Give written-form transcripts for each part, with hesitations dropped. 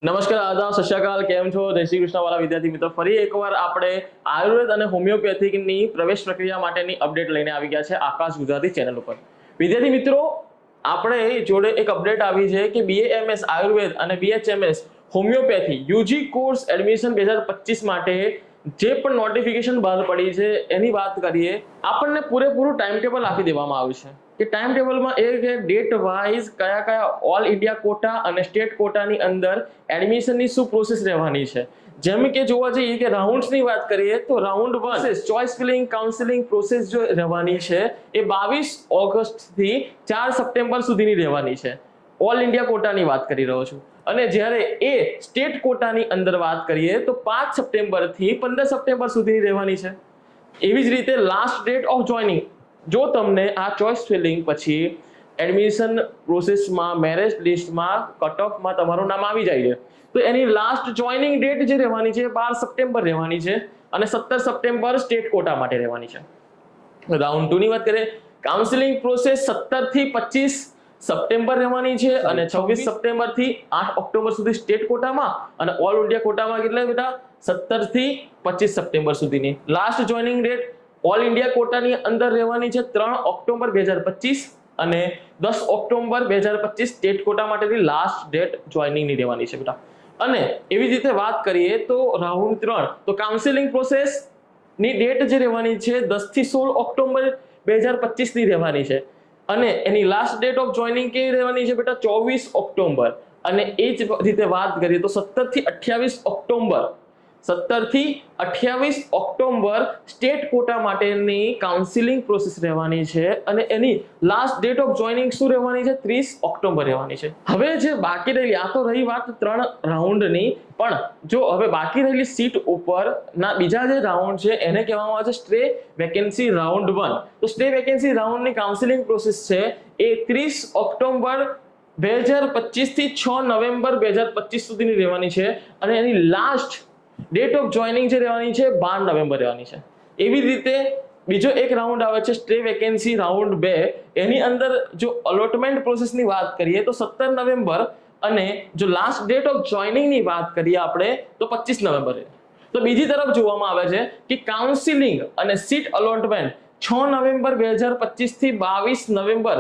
નમસ્કાર, આદાબ, સત શ્રી અકાલ, કેમ છો? જય શ્રી કૃષ્ણ વાળા વિદ્યાર્થી મિત્રો, ફરી એકવાર આપણે આયુર્વેદ અને હોમિયોપેથિકની પ્રવેશ પ્રક્રિયા માટેની અપડેટ લઈને આવી ગયા છે આકાશ ગુજરાતી ચેનલ ઉપર. વિદ્યાર્થી મિત્રો, આપણે જોડે એક અપડેટ આવી છે કે BAMS આયુર્વેદ અને BHMS homeopathy UG course admission 2025 માટે જે પણ નોટિફિકેશન બહાર પડી છે એની વાત કરીએ. આપણને પૂરેપૂરું ટાઈમ ટેબલ આપી દેવામાં આવ્યું છે કે ટાઈમ ટેબલમાં એ કે ડેટ વાઇઝ કયા કયા ઓલ ઇન્ડિયા કોટા અને સ્ટેટ કોટાની અંદર એડમિશનની શું પ્રોસેસ રહેવાની છે. જેમ કે જોવા જઈએ કે રાઉન્ડ્સની વાત કરીએ તો round 1 choice feeling counselling process જો રહેવાની છે એ 22 ઓગસ્ટથી 4 સપ્ટેમ્બર સુધીની રહેવાની છે. ઓલ ઇન્ડિયા કોટાની વાત કરી રહ્યો છું. અને જ્યારે એ સ્ટેટ કોટાની અંદર વાત કરીએ તો 5 સપ્ટેમ્બરથી 15 સપ્ટેમ્બર સુધીની રહેવાની છે. એવી જ રીતે લાસ્ટ ડેટ ઓફ જોઈનિંગ, જો તમને આ ચોઇસ ફિલિંગ પછી એડમિશન પ્રોસેસમાં મેરિટ લિસ્ટમાં કટ ઓફમાં તમારું નામ આવી જાય છે તો એની લાસ્ટ જોઈનિંગ ડેટ જે રહેવાની છે 12 સપ્ટેમ્બર રહેવાની છે અને 17 સપ્ટેમ્બર સ્ટેટ કોટા માટે રહેવાની છે. રાઉન્ડ 2 ની વાત કરીએ, કાઉન્સિલિંગ પ્રોસેસ 17 થી 25 સપ્ટેમ્બર રહેવાની છે અને 26 સપ્ટેમ્બર થી 8 ઓક્ટોબર સુધી સ્ટેટ કોટામાં અને ઓલ ઇન્ડિયા કોટામાં કેટલા બેટા 17 થી 25 સપ્ટેમ્બર સુધીની. Last joining date all India કોટાની અંદર રહેવાની છે 3 ઓક્ટોબર 2025 અને 10 ઓક્ટોબર 2025 સ્ટેટ કોટા માટેની લાસ્ટ ડેટ જોઈનિંગની રહેવાની છે બેટા. અને એવી જ રીતે વાત કરીએ તો રાઉન્ડ 3 તો કાઉન્સિલિંગ પ્રોસેસ ની ડેટ જે રહેવાની છે 10 થી 16 ઓક્ટોબર 2025 ની રહેવાની છે અને એની લાસ્ટ ડેટ ઓફ જોઈનિંગ કેવી રહેવાની છે બેટા 24 ઓક્ટોબર. અને એ જ રીતે વાત કરીએ તો 17 થી 28 ઓક્ટોબર 17 થી 28 ઓક્ટોબર સ્ટેટ કોટા માટેની કાઉન્સિલિંગ પ્રોસેસ રહેવાની છે અને એની લાસ્ટ ડેટ ઓફ જોઈનિંગ શું રહેવાની છે 30 ઓક્ટોબર રહેવાની છે. હવે જે બાકી રહેલી, આ તો રહી વાત 3 રાઉન્ડની, પણ જો હવે બાકી રહેલી સીટ ઉપર ના બીજા જે રાઉન્ડ છે એને કહેવામાં આવે છે સ્ટ્રે વેકેન્સી રાઉન્ડ 1. તો સ્ટ્રે વેકેન્સી રાઉન્ડની કાઉન્સિલિંગ પ્રોસેસ છે એ 30 ઓક્ટોબર 2025 થી 6 નવેમ્બર 2025 સુધીની રહેવાની છે અને એની લાસ્ટ ડેટ ઓફ જોઈનિંગ જે રહેવાની છે 12 નવેમ્બર રહેવાની છે. એવી રીતે બીજો એક રાઉન્ડ આવે છે સ્ટ્રે વેકેન્સી રાઉન્ડ 2. એની અંદર જો અલોટમેન્ટ પ્રોસેસની વાત કરીએ તો 17 નવેમ્બર અને જો લાસ્ટ ડેટ ઓફ જોઈનિંગની વાત કરીએ આપણે તો 25 નવેમ્બર. તો બીજી તરફ જોવામાં આવે છે કે કાઉન્સિલિંગ અને સીટ અલોટમેન્ટ 6 નવેમ્બર 2025 થી 22 નવેમ્બર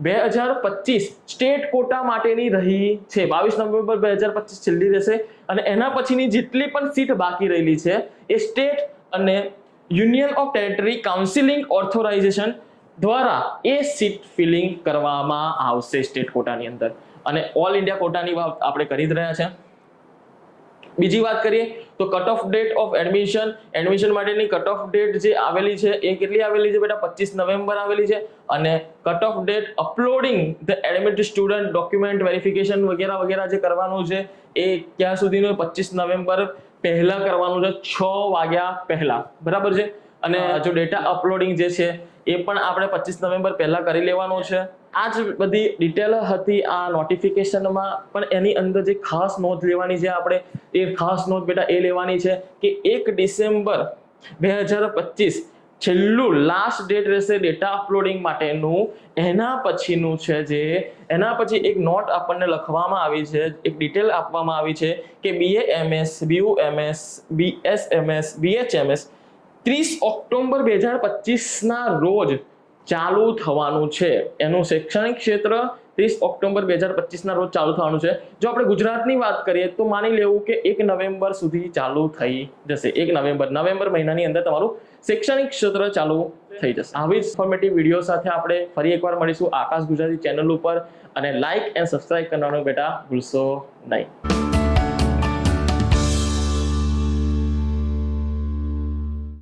2025 સ્ટેટ કોટા માટેની રહી છે. 22 નવેમ્બર 2025 છેલ્લી રહેશે અને એના પછીની જેટલી પણ સીટ બાકી રહેલી છે એ સ્ટેટ અને union of territory counselling authorisation દ્વારા એ સીટ ફિલિંગ કરવામાં આવશે સ્ટેટ કોટાની અંદર. અને ઓલ ઇન્ડિયા કોટાની વાત આપણે કરી જ રહ્યા છે. બીજી વાત કરીએ તો cut off date of admission માટેની કટ ઓફ ડેટ જે આવેલી છે એ કેટલી આવેલી છે બેટા 25 નવેમ્બર આવેલી છે અને cut off date uploading the admit student document verification વગેરે વગેરે જે કરવાનું છે એ ક્યાં સુધીનું 25 નવેમ્બર પહેલા કરવાનું છે, 6 વાગ્યા પહેલા, બરાબર છે. અને જો ડેટા અપલોડિંગ જે છે એ પણ આપણે 25 નવેમ્બર પહેલા કરી લેવાનું છે. આ જ બધી ડિટેલ હતી આ નોટિફિકેશનમાં, પણ એની અંદર જે ખાસ નોંધ લેવાની છે આપણે એ ખાસ નોંધ બેટા એ લેવાની છે કે 1 ડિસેમ્બર 2025 છેલ્લું લાસ્ટ ડેટ રહેશે ડેટા અપલોડિંગ માટેનું. એના પછીનું છે જે એના પછી એક નોટ આપણને લખવામાં આવી છે, એક ડિટેલ આપવામાં આવી છે કે BAMS, BUMS, BSMS, BHMS 30 October 2025 ના રોજ ચાલુ થવાનું છે. એનું શૈક્ષણિક ક્ષેત્ર 30 ઓક્ટોબર 2025 ના રોજ ચાલુ થવાનું છે. જો આપણે ગુજરાતની વાત કરીએ તો માની લેવું કે 1 નવેમ્બર સુધી ચાલુ થઈ જશે. 1 નવેમ્બર મહિનાની અંદર તમારું શૈક્ષણિક ક્ષેત્ર ચાલુ થઈ જશે. આવી જ ઇન્ફોર્મેટિવ વિડીયો સાથે આપણે ફરી એકવાર મળીશું આકાશ ગુજરાતી ચેનલ ઉપર અને લાઇક એન્ડ સબસ્ક્રાઇબ કરવાનું બેટા ભૂલશો નહીં.